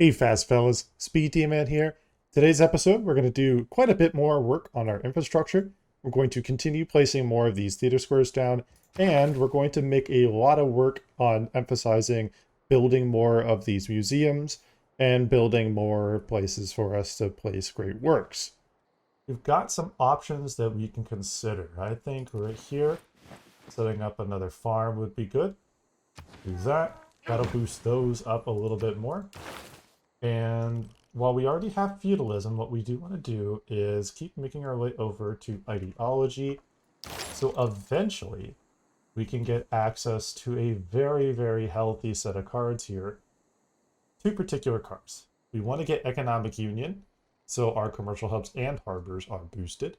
Hey fast fellas, SpeeDMan here. Today's episode, we're going to do quite a bit more work on our infrastructure. We're going to continue placing more of these theater squares down, and we're going to make a lot of work on emphasizing building more of these museums and building more places for us to place great works. We've got some options that we can consider. I think right here, setting up another farm would be good. Do that. That'll boost those up a little bit more. And while we already have feudalism, what we do want to do is keep making our way over to ideology. So eventually we can get access to a very, very healthy set of cards here. Two particular cards. We want to get economic union, so our commercial hubs and harbors are boosted.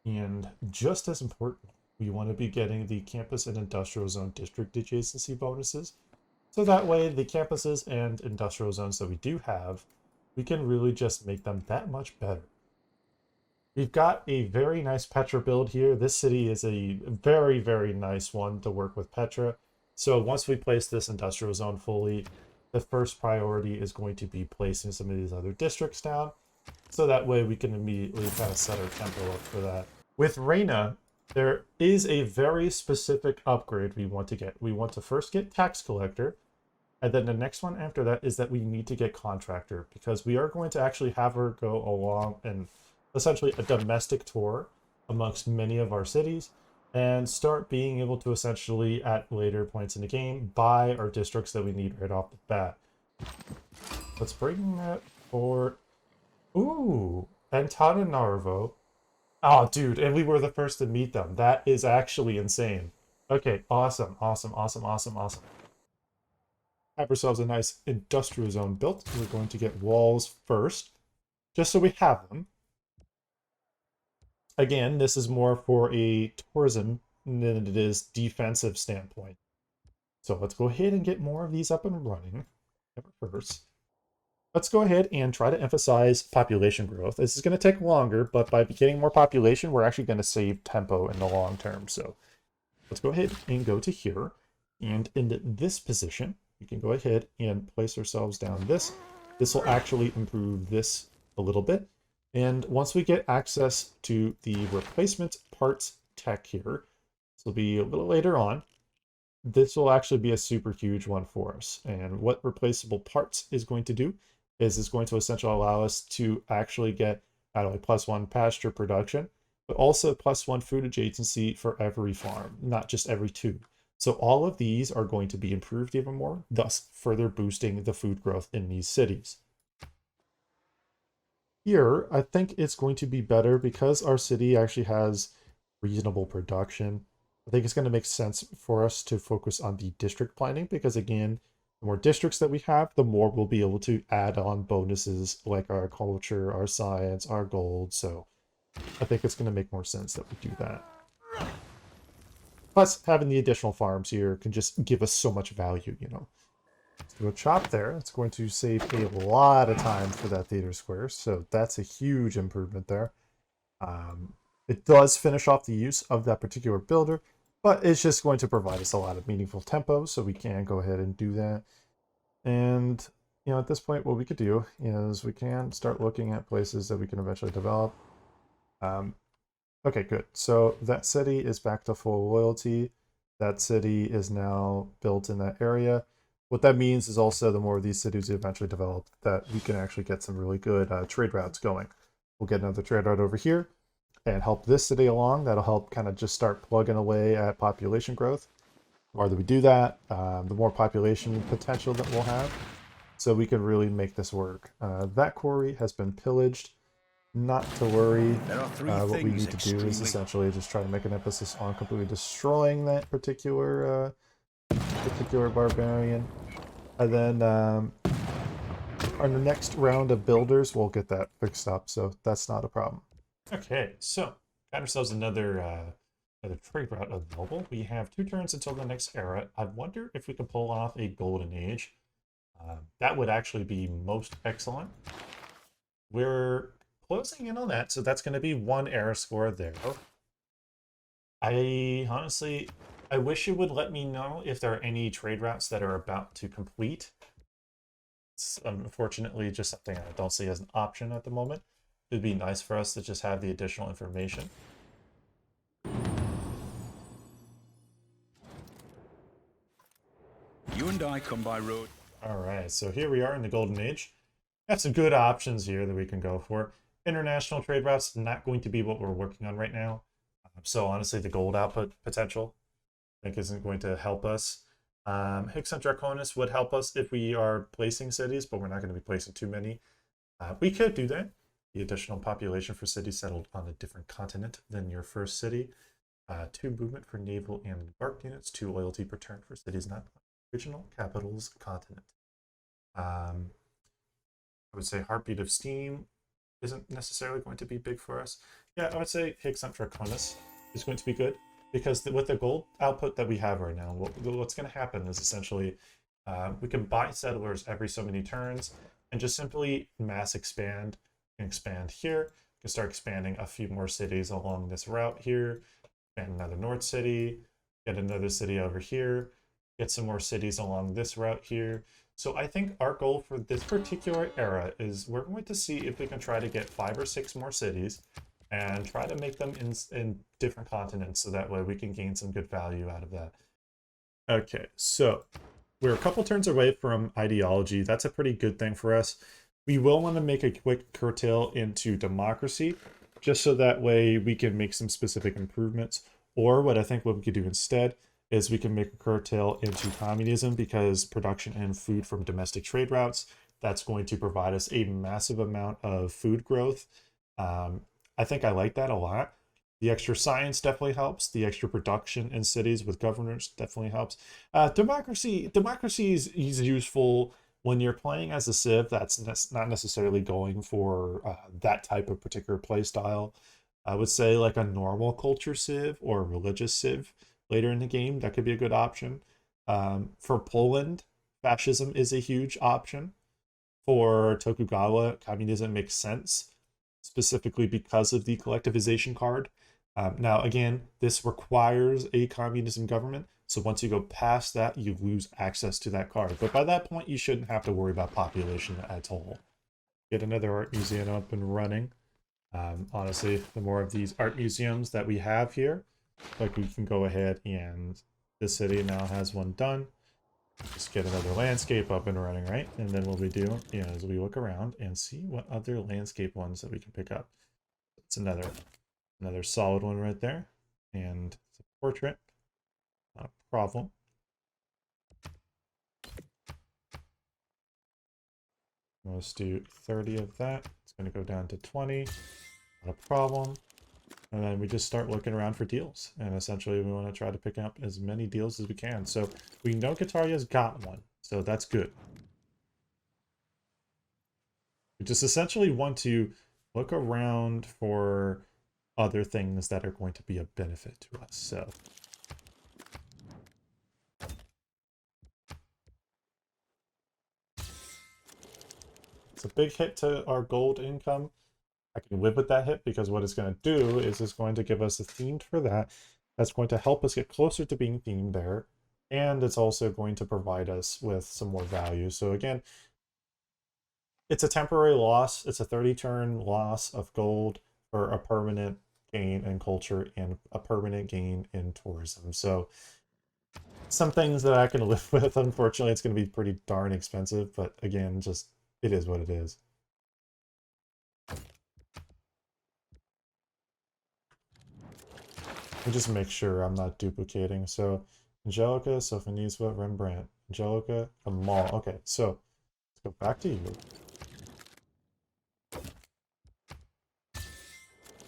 And just as important, we want to be getting the campus and industrial zone district adjacency bonuses. So that way, the campuses and industrial zones that we do have, we can really just make them that much better. We've got a very nice Petra build here. This city is a very, very nice one to work with Petra. So once we place this industrial zone fully, the first priority is going to be placing some of these other districts down. So that way we can immediately kind of set our tempo up for that. With Reina, there is a very specific upgrade we want to get. We want to first get tax collector, and then the next one after that is that we need to get contractor, because we are going to actually have her go along and essentially a domestic tour amongst many of our cities and start being able to essentially at later points in the game buy our districts that we need right off the bat. Let's bring that forward. Ooh, Antananarivo. Oh, dude, and we were the first to meet them. That is actually insane. Okay, awesome, awesome, awesome, awesome, awesome. Have ourselves a nice industrial zone built. We're going to get walls first, just so we have them. Again, this is more for a tourism than it is defensive standpoint. So let's go ahead and get more of these up and running first. Let's go ahead and try to emphasize population growth. This is going to take longer, but by getting more population, we're actually going to save tempo in the long term. So let's go ahead and go to here. And in this position, we can go ahead and place ourselves down this. This will actually improve this a little bit. And once we get access to the replacement parts tech here, this will be a little later on, this will actually be a super huge one for us. And what replaceable parts is going to do is it's going to essentially allow us to actually get not only +1 pasture production, but also +1 food adjacency for every farm, not just every 2. So all of these are going to be improved even more, thus further boosting the food growth in these cities. Here, I think it's going to be better because our city actually has reasonable production. I think it's going to make sense for us to focus on the district planning because, again, the more districts that we have, the more we'll be able to add on bonuses like our culture, our science, our gold. So I think it's going to make more sense that we do that. Plus, having the additional farms here can just give us so much value, you know. Let's do a chop there. It's going to save a lot of time for that theater square. So that's a huge improvement there. It does finish off the use of that particular builder, but it's just going to provide us a lot of meaningful tempo, so we can go ahead and do that. And, you know, at this point, what we could do is we can start looking at places that we can eventually develop. Okay, good. So that city is back to full loyalty. That city is now built in that area. What that means is also the more of these cities we eventually develop, that we can actually get some really good trade routes going. We'll get another trade route over here and help this city along. That'll help kind of just start plugging away at population growth. The more that we do that, the more population potential that we'll have. So we can really make this work. That quarry has been pillaged. Not to worry. What we need to do is essentially just try to make an emphasis on completely destroying that particular barbarian. And then on the next round of builders, we'll get that fixed up. So that's not a problem. Okay, so got ourselves another trade route available. We have 2 turns until the next era. I wonder if we can pull off a golden age. That would actually be most excellent. We're closing in on that, so that's going to be 1 era score there. I honestly, I wish you would let me know if there are any trade routes that are about to complete, It's unfortunately just something I don't see as an option at the moment. It'd be nice for us to just have the additional information. You and I come by road. All right, so here we are in the Golden Age. Got some good options here that we can go for. International trade routes, not going to be what we're working on right now. So honestly, the gold output potential, I think, isn't going to help us. Hicks and Draconis would help us if we are placing cities, but we're not going to be placing too many. We could do that. The additional population for cities settled on a different continent than your first city. 2 movement for naval and embarked units. 2 loyalty per turn for cities not original capital's continent. I would say Heartbeat of Steam isn't necessarily going to be big for us. Yeah, I would say Hicks and Draconis is going to be good, because with the gold output that we have right now, what's going to happen is essentially we can buy settlers every so many turns and just simply mass expand and expand here. We can start expanding a few more cities along this route here, and another north city, get another city over here, get some more cities along this route here. So I think our goal for this particular era is we're going to see if we can try to get 5 or 6 more cities and try to make them in different continents, so that way we can gain some good value out of that. Okay, so we're a couple turns away from ideology. That's a pretty good thing for us. We will want to make a quick curtail into democracy, just so that way we can make some specific improvements. Or what I think what we could do instead is we can make a curtail into communism, because production and food from domestic trade routes, that's going to provide us a massive amount of food growth. I think I like that a lot. The extra science definitely helps. The extra production in cities with governors definitely helps. Democracy is useful when you're playing as a civ that's not necessarily going for that type of particular play style. I would say like a normal culture civ or a religious civ later in the game, that could be a good option. For Poland, fascism is a huge option. For Tokugawa, communism makes sense, specifically because of the collectivization card. Now, again, this requires a communism government, so once you go past that, you lose access to that card. But by that point, you shouldn't have to worry about population at all. Get another art museum up and running. Honestly, the more of these art museums that we have here, like we can go ahead, and this city now has one done. Just get another landscape up and running, right? And then what we do, is we look around and see what other landscape ones that we can pick up. It's another solid one right there, and it's a portrait, not a problem. Let's do 30 of that. It's going to go down to 20, not a problem. And then we just start looking around for deals. And essentially we want to try to pick up as many deals as we can. So we know Guitaria's got one, so that's good. We just essentially want to look around for other things that are going to be a benefit to us. So it's a big hit to our gold income. I can live with that hit, because what it's going to do is it's going to give us a themed for that. That's going to help us get closer to being themed there. And it's also going to provide us with some more value. So again, it's a temporary loss. It's a 30-turn loss of gold for a permanent gain in culture and a permanent gain in tourism. So some things that I can live with. Unfortunately, it's going to be pretty darn expensive. But again, just it is what it is. Let me just make sure I'm not duplicating. So Angelica, Sophonisba, Rembrandt, Angelica, Amal. Okay, so let's go back to you.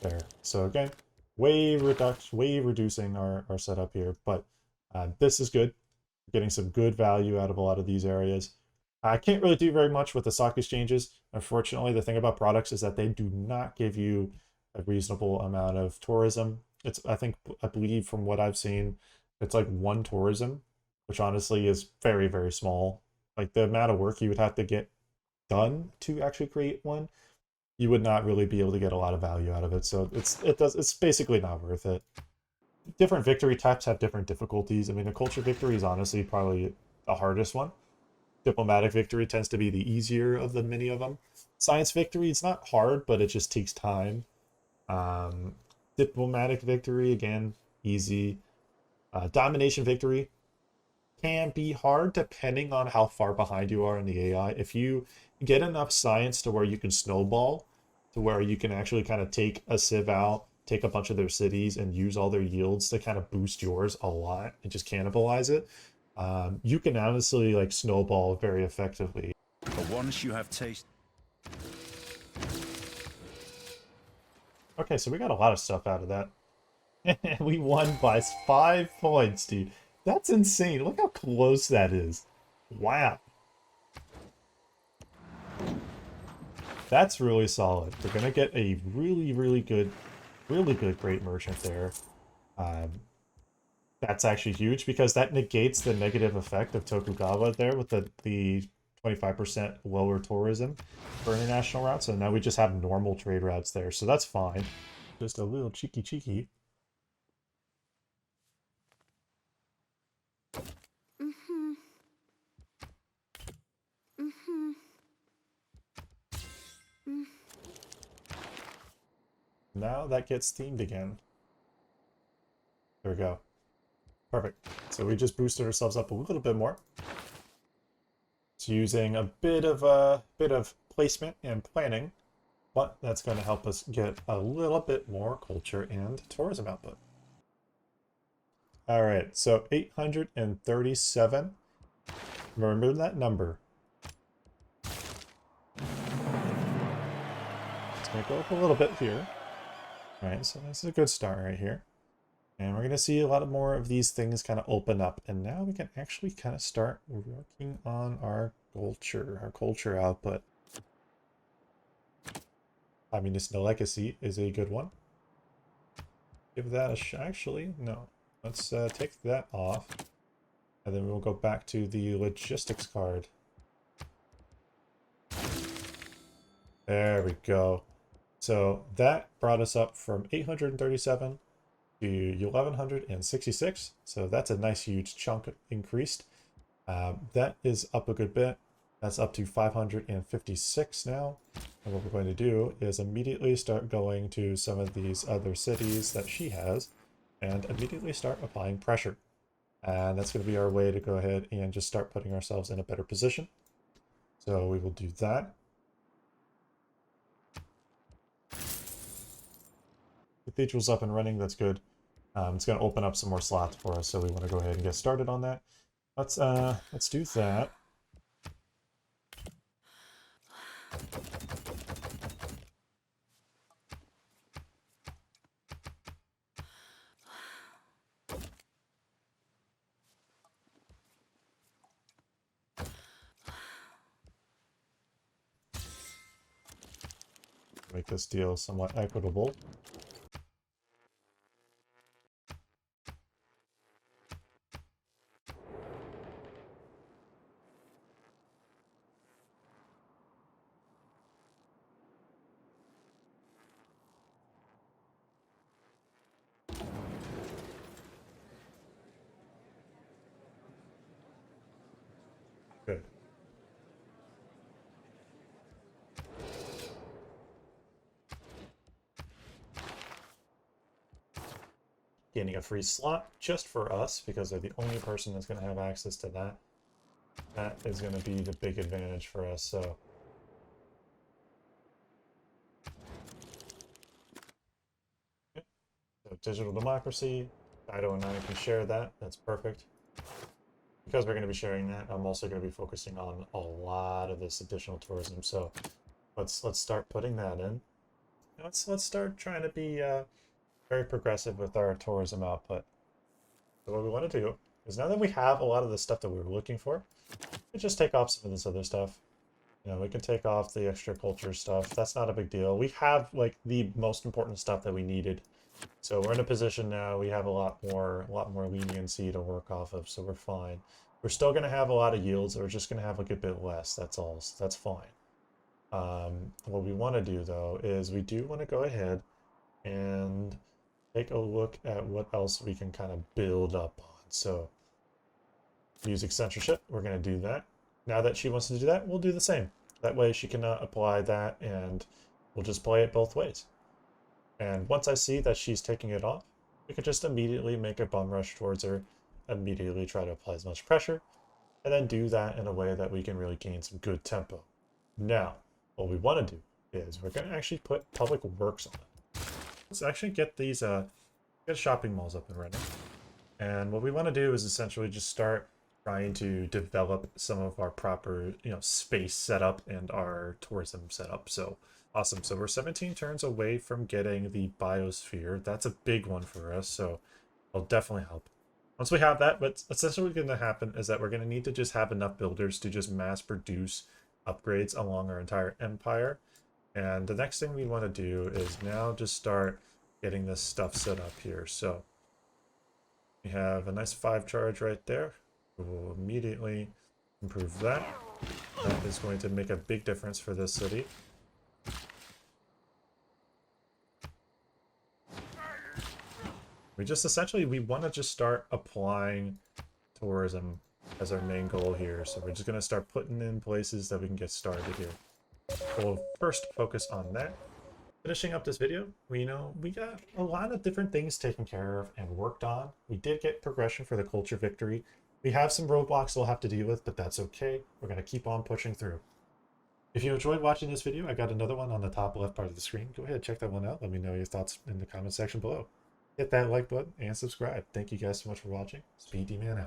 There. So again, way reducing our setup here, but this is good. Getting some good value out of a lot of these areas. I can't really do very much with the stock exchanges. Unfortunately, the thing about products is that they do not give you a reasonable amount of tourism. I believe from what I've seen, it's like 1 tourism, which honestly is very, very small. Like the amount of work you would have to get done to actually create one, you would not really be able to get a lot of value out of it. So it's basically not worth it. Different victory types have different difficulties. I mean, a culture victory is honestly probably the hardest one. Diplomatic victory tends to be the easier of the many of them. Science victory, it's not hard, but it just takes time. Um, Diplomatic victory, again, easy. Domination victory can be hard depending on how far behind you are in the AI. If you get enough science to where you can snowball, to where you can actually kind of take a civ out, take a bunch of their cities, and use all their yields to kind of boost yours a lot and just cannibalize it, you can honestly like snowball very effectively. But once you have tasted. Okay, so we got a lot of stuff out of that. We won by 5 points, dude. That's insane. Look how close that is. Wow. That's really solid. We're going to get a really good great merchant there. That's actually huge because that negates the negative effect of Tokugawa there with the 25% lower tourism for international routes. So now we just have normal trade routes there. So that's fine. Just a little cheeky. Now that gets themed again. There we go. Perfect. So we just boosted ourselves up a little bit more. So using a bit of placement and planning, but that's going to help us get a little bit more culture and tourism output. All right, so 837. Remember that number. It's going to go up a little bit here. All right, so this is a good start right here. And we're going to see a lot more of these things kind of open up. And now we can actually kind of start working on our culture output. Communist legacy is a good one. Give that a shot. Actually, no. Let's take that off. And then we'll go back to the logistics card. There we go. So that brought us up from 837 to 1166. So that's a nice huge chunk increased. That is up a good bit. That's up to 556 now. And what we're going to do is immediately start going to some of these other cities that she has and immediately start applying pressure. And that's going to be our way to go ahead and just start putting ourselves in a better position. So we will do that. Cathedral's up and running, that's good. It's going to open up some more slots for us, so we want to go ahead and get started on that. Let's do that. Make this deal somewhat equitable. Good. Gaining a free slot just for us because they're the only person that's going to have access to that. That is going to be the big advantage for us. So digital democracy, Ido and I can share that. That's perfect. Because we're going to be sharing that, I'm also going to be focusing on a lot of this additional tourism. So let's start putting that in. Let's start trying to be very progressive with our tourism output. So what we want to do is now that we have a lot of the stuff that we were looking for, we just take off some of this other stuff. You know, we can take off the extra culture stuff. That's not a big deal. We have like the most important stuff that we needed. So we're in a position now, we have a lot more leniency to work off of, so we're fine. We're still going to have a lot of yields, we're just going to have like a bit less, that's all, so that's fine. What we want to do though is we do want to go ahead and take a look at what else we can kind of build up on. So music censorship, we're going to do that. Now that she wants to do that, we'll do the same. That way she can apply that, and we'll just play it both ways. And once I see that she's taking it off, we can just immediately make a bum rush towards her, immediately try to apply as much pressure, and then do that in a way that we can really gain some good tempo. Now, what we want to do is we're going to actually put public works on it. Let's actually get these get shopping malls up and running. And what we want to do is essentially just start trying to develop some of our proper, space setup and our tourism setup. So awesome. So we're 17 turns away from getting the biosphere. That's a big one for us. So it'll definitely help. Once we have that, what's essentially going to happen is that we're going to need to just have enough builders to just mass produce upgrades along our entire empire. And the next thing we want to do is now just start getting this stuff set up here. So we have a nice 5 charge right there. We will immediately improve that. That is going to make a big difference for this city. We just essentially, we want to just start applying tourism as our main goal here. So we're just going to start putting in places that we can get started here. We'll first focus on that. Finishing up this video, we got a lot of different things taken care of and worked on. We did get progression for the culture victory. We have some roadblocks we'll have to deal with, but that's okay. We're going to keep on pushing through. If you enjoyed watching this video, I got another one on the top left part of the screen. Go ahead, check that one out. Let me know your thoughts in the comment section below. Hit that like button and subscribe. Thank you guys so much for watching. SpeeDMan out.